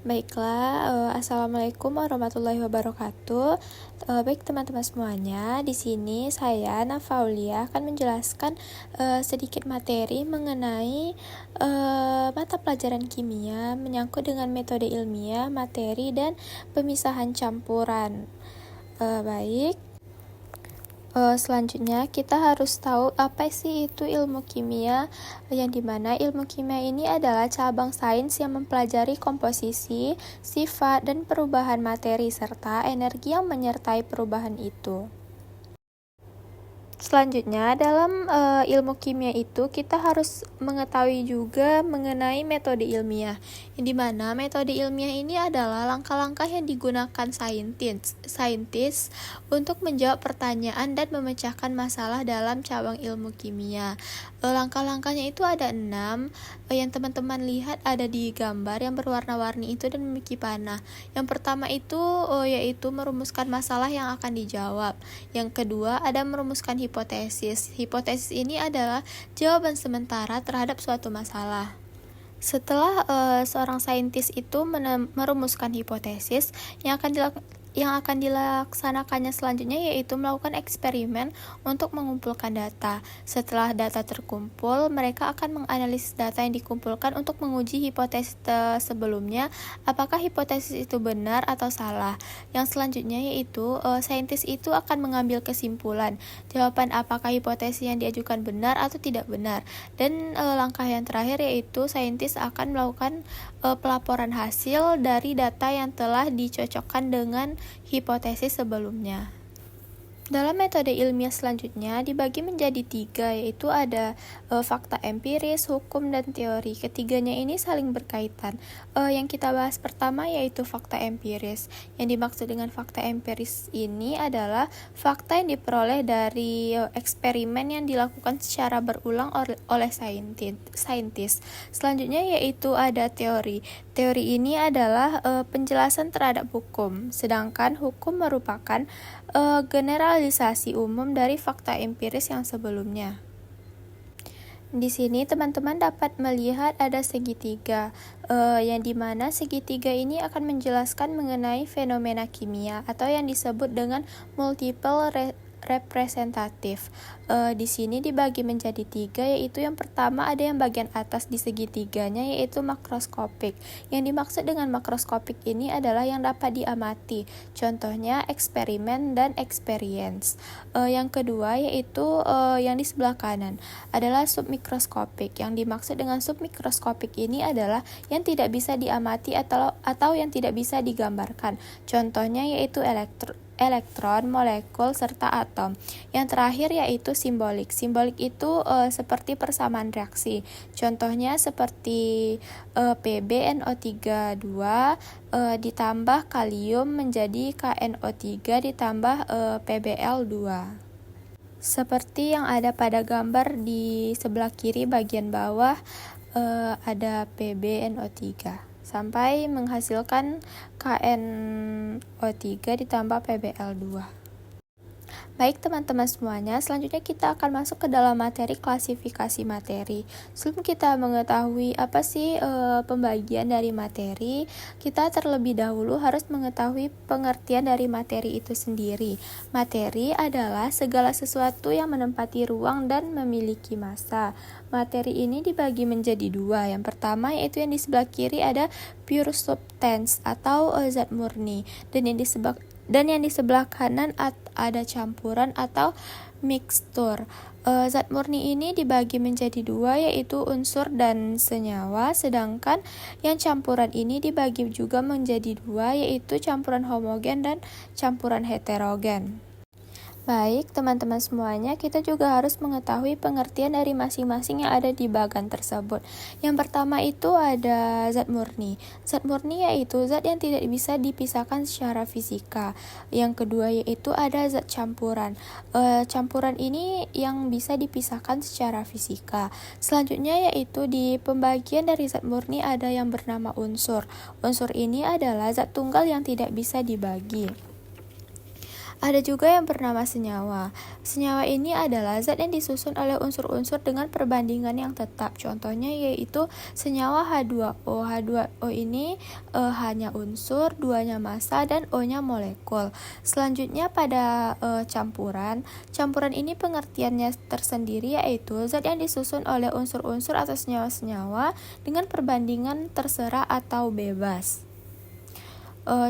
Baiklah, Assalamualaikum warahmatullahi wabarakatuh. Baik teman-teman semuanya, di sini saya Nafaulia akan menjelaskan sedikit materi mengenai mata pelajaran kimia menyangkut dengan metode ilmiah, materi, dan pemisahan campuran. Baik. Selanjutnya kita harus tahu apa sih itu ilmu kimia, yang dimana ilmu kimia ini adalah cabang sains yang mempelajari komposisi, sifat, dan perubahan materi serta energi yang menyertai perubahan itu. Selanjutnya, dalam ilmu kimia itu kita harus mengetahui juga mengenai metode ilmiah, yang dimana metode ilmiah ini adalah langkah-langkah yang digunakan saintis untuk menjawab pertanyaan dan memecahkan masalah dalam cabang ilmu kimia. Langkah-langkahnya itu ada 6, yang teman-teman lihat ada di gambar yang berwarna-warni itu dan memiliki panah. Yang pertama itu yaitu merumuskan masalah yang akan dijawab. Yang kedua ada merumuskan hipotesis. Hipotesis ini adalah jawaban sementara terhadap suatu masalah. Setelah seorang saintis itu merumuskan hipotesis, yang akan dilaksanakannya selanjutnya yaitu melakukan eksperimen untuk mengumpulkan data. Setelah data terkumpul, mereka akan menganalisis data yang dikumpulkan untuk menguji hipotesis sebelumnya, apakah hipotesis itu benar atau salah. Yang selanjutnya yaitu saintis itu akan mengambil kesimpulan, jawaban apakah hipotesis yang diajukan benar atau tidak benar. Dan langkah yang terakhir yaitu saintis akan melakukan pelaporan hasil dari data yang telah dicocokkan dengan hipotesis sebelumnya. Dalam metode ilmiah selanjutnya dibagi menjadi 3, yaitu ada fakta empiris, hukum, dan teori. Ketiganya ini saling berkaitan. Yang kita bahas pertama yaitu fakta empiris. Yang dimaksud dengan fakta empiris ini adalah fakta yang diperoleh dari eksperimen yang dilakukan secara berulang oleh saintis. Selanjutnya yaitu ada teori. Teori ini adalah penjelasan terhadap hukum, sedangkan hukum merupakan generalisasi umum dari fakta empiris yang sebelumnya. Di sini teman-teman dapat melihat ada segitiga, yang dimana segitiga ini akan menjelaskan mengenai fenomena kimia atau yang disebut dengan multiple representatif. Di sini dibagi menjadi 3, yaitu yang pertama ada yang bagian atas di segitiganya yaitu makroskopik. Yang dimaksud dengan makroskopik ini adalah yang dapat diamati, contohnya eksperimen dan experience. Yang kedua yaitu yang di sebelah kanan adalah submikroskopik. Yang dimaksud dengan submikroskopik ini adalah yang tidak bisa diamati atau yang tidak bisa digambarkan, contohnya yaitu elektron, molekul, serta atom. Yang terakhir yaitu simbolik. Simbolik itu seperti persamaan reaksi. Contohnya seperti PbNO3 2 ditambah kalium menjadi KNO3 ditambah PbL2. Seperti yang ada pada gambar di sebelah kiri bagian bawah, ada PbNO3 sampai menghasilkan KNO3 ditambah PbL2. Baik teman-teman semuanya, selanjutnya kita akan masuk ke dalam materi klasifikasi materi. Sebelum kita mengetahui apa sih pembagian dari materi, kita terlebih dahulu harus mengetahui pengertian dari materi itu sendiri. Materi adalah segala sesuatu yang menempati ruang dan memiliki massa. Materi ini dibagi menjadi 2. Yang pertama yaitu yang di sebelah kiri ada pure substance atau zat murni, dan yang di sebelah kanan ada campuran atau mixtur. Zat murni ini dibagi menjadi 2, yaitu unsur dan senyawa, sedangkan yang campuran ini dibagi juga menjadi 2, yaitu campuran homogen dan campuran heterogen. Baik, teman-teman semuanya, kita juga harus mengetahui pengertian dari masing-masing yang ada di bagan tersebut. Yang pertama itu ada zat murni. Zat murni yaitu zat yang tidak bisa dipisahkan secara fisika. Yang kedua yaitu ada zat campuran. Campuran ini yang bisa dipisahkan secara fisika. Selanjutnya yaitu di pembagian dari zat murni ada yang bernama unsur. Unsur ini adalah zat tunggal yang tidak bisa dibagi. Ada juga yang bernama senyawa. Senyawa ini adalah zat yang disusun oleh unsur-unsur dengan perbandingan yang tetap. Contohnya yaitu senyawa H2O. H2O ini H-nya unsur, 2-nya massa, dan O-nya molekul. Selanjutnya pada campuran. Campuran ini pengertiannya tersendiri yaitu zat yang disusun oleh unsur-unsur atau senyawa-senyawa dengan perbandingan terserah atau bebas.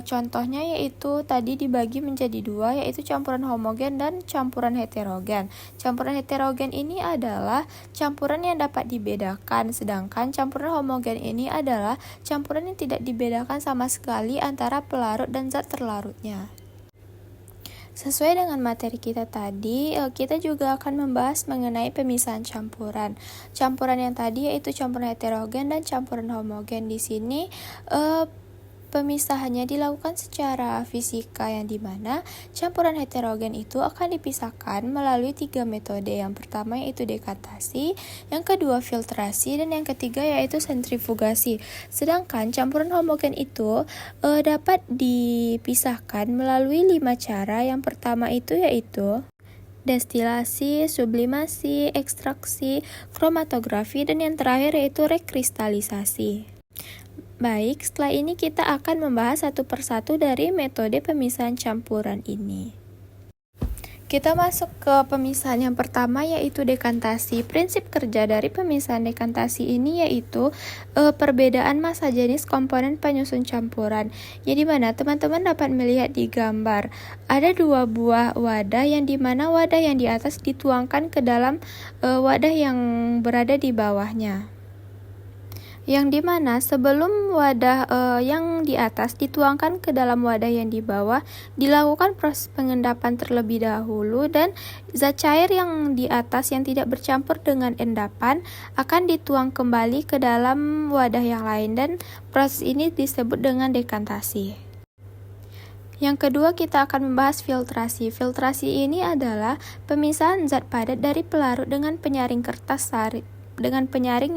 Contohnya yaitu tadi dibagi menjadi dua, yaitu campuran homogen dan campuran heterogen. Campuran heterogen ini adalah campuran yang dapat dibedakan, sedangkan campuran homogen ini adalah campuran yang tidak dibedakan sama sekali antara pelarut dan zat terlarutnya. Sesuai dengan materi kita tadi, kita juga akan membahas mengenai pemisahan campuran. Campuran yang tadi yaitu campuran heterogen dan campuran homogen. Di sini pemisahannya dilakukan secara fisika yang dimana campuran heterogen itu akan dipisahkan melalui 3 metode. Yang pertama yaitu dekantasi, yang kedua filtrasi, dan yang ketiga yaitu sentrifugasi. Sedangkan campuran homogen itu dapat dipisahkan melalui 5 cara. Yang pertama itu yaitu destilasi, sublimasi, ekstraksi, kromatografi, dan yang terakhir yaitu rekristalisasi. Baik, setelah ini kita akan membahas satu persatu dari metode pemisahan campuran ini. Kita masuk ke pemisahan yang pertama yaitu dekantasi. Prinsip kerja dari pemisahan dekantasi ini yaitu perbedaan massa jenis komponen penyusun campuran. Yang dimana teman-teman dapat melihat di gambar. Ada 2 buah wadah yang dimana wadah yang di atas dituangkan ke dalam wadah yang berada di bawahnya. Yang dimana sebelum wadah yang di atas dituangkan ke dalam wadah yang di bawah, dilakukan proses pengendapan terlebih dahulu, dan zat cair yang di atas yang tidak bercampur dengan endapan akan dituang kembali ke dalam wadah yang lain, dan proses ini disebut dengan dekantasi. Yang kedua kita akan membahas filtrasi. Filtrasi ini adalah pemisahan zat padat dari pelarut dengan penyaring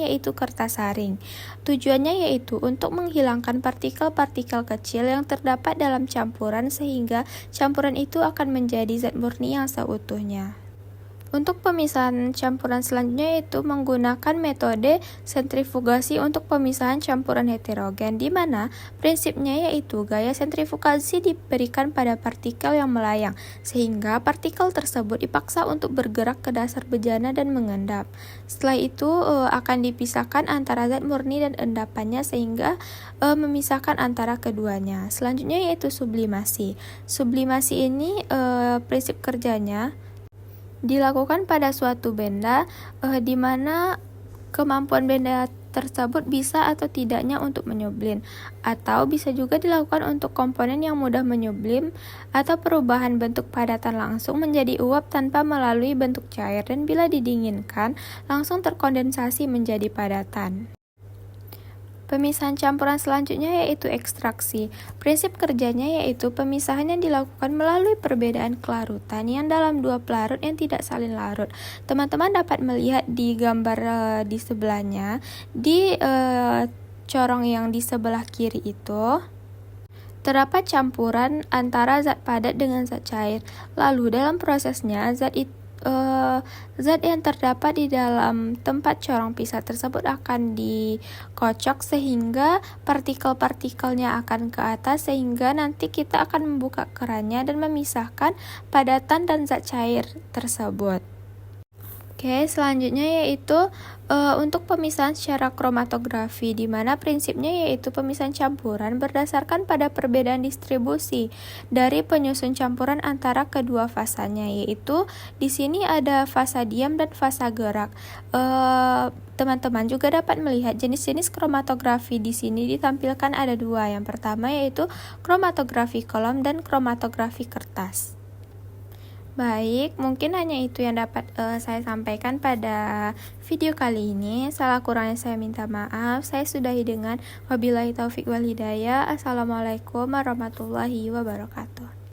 yaitu kertas saring. Tujuannya yaitu untuk menghilangkan partikel-partikel kecil yang terdapat dalam campuran sehingga campuran itu akan menjadi zat murni yang seutuhnya. Untuk pemisahan campuran selanjutnya yaitu menggunakan metode sentrifugasi untuk pemisahan campuran heterogen, di mana prinsipnya yaitu gaya sentrifugasi diberikan pada partikel yang melayang, sehingga partikel tersebut dipaksa untuk bergerak ke dasar bejana dan mengendap. Setelah itu akan dipisahkan antara zat murni dan endapannya sehingga memisahkan antara keduanya. Selanjutnya yaitu sublimasi. Sublimasi ini prinsip kerjanya dilakukan pada suatu benda di mana kemampuan benda tersebut bisa atau tidaknya untuk menyublim, atau bisa juga dilakukan untuk komponen yang mudah menyublim atau perubahan bentuk padatan langsung menjadi uap tanpa melalui bentuk cair, dan bila didinginkan langsung terkondensasi menjadi padatan. Pemisahan campuran selanjutnya yaitu ekstraksi. Prinsip kerjanya yaitu pemisahan yang dilakukan melalui perbedaan kelarutan yang dalam 2 pelarut yang tidak saling larut. Teman-teman dapat melihat di gambar di sebelahnya, di corong yang di sebelah kiri itu terdapat campuran antara zat padat dengan zat cair. Lalu dalam prosesnya zat yang terdapat di dalam tempat corong pisah tersebut akan dikocok sehingga partikel-partikelnya akan ke atas, sehingga nanti kita akan membuka kerannya dan memisahkan padatan dan zat cair tersebut. Oke, selanjutnya yaitu untuk pemisahan secara kromatografi, di mana prinsipnya yaitu pemisahan campuran berdasarkan pada perbedaan distribusi dari penyusun campuran antara kedua fasanya, yaitu di sini ada fasa diam dan fasa gerak. Teman-teman juga dapat melihat jenis-jenis kromatografi di sini ditampilkan ada 2. Yang pertama yaitu kromatografi kolom dan kromatografi kertas. Baik, mungkin hanya itu yang dapat saya sampaikan pada video kali ini. Salah kurangnya saya minta maaf. Saya sudahi dengan wabillahi taufik wal hidayah. Assalamualaikum warahmatullahi wabarakatuh.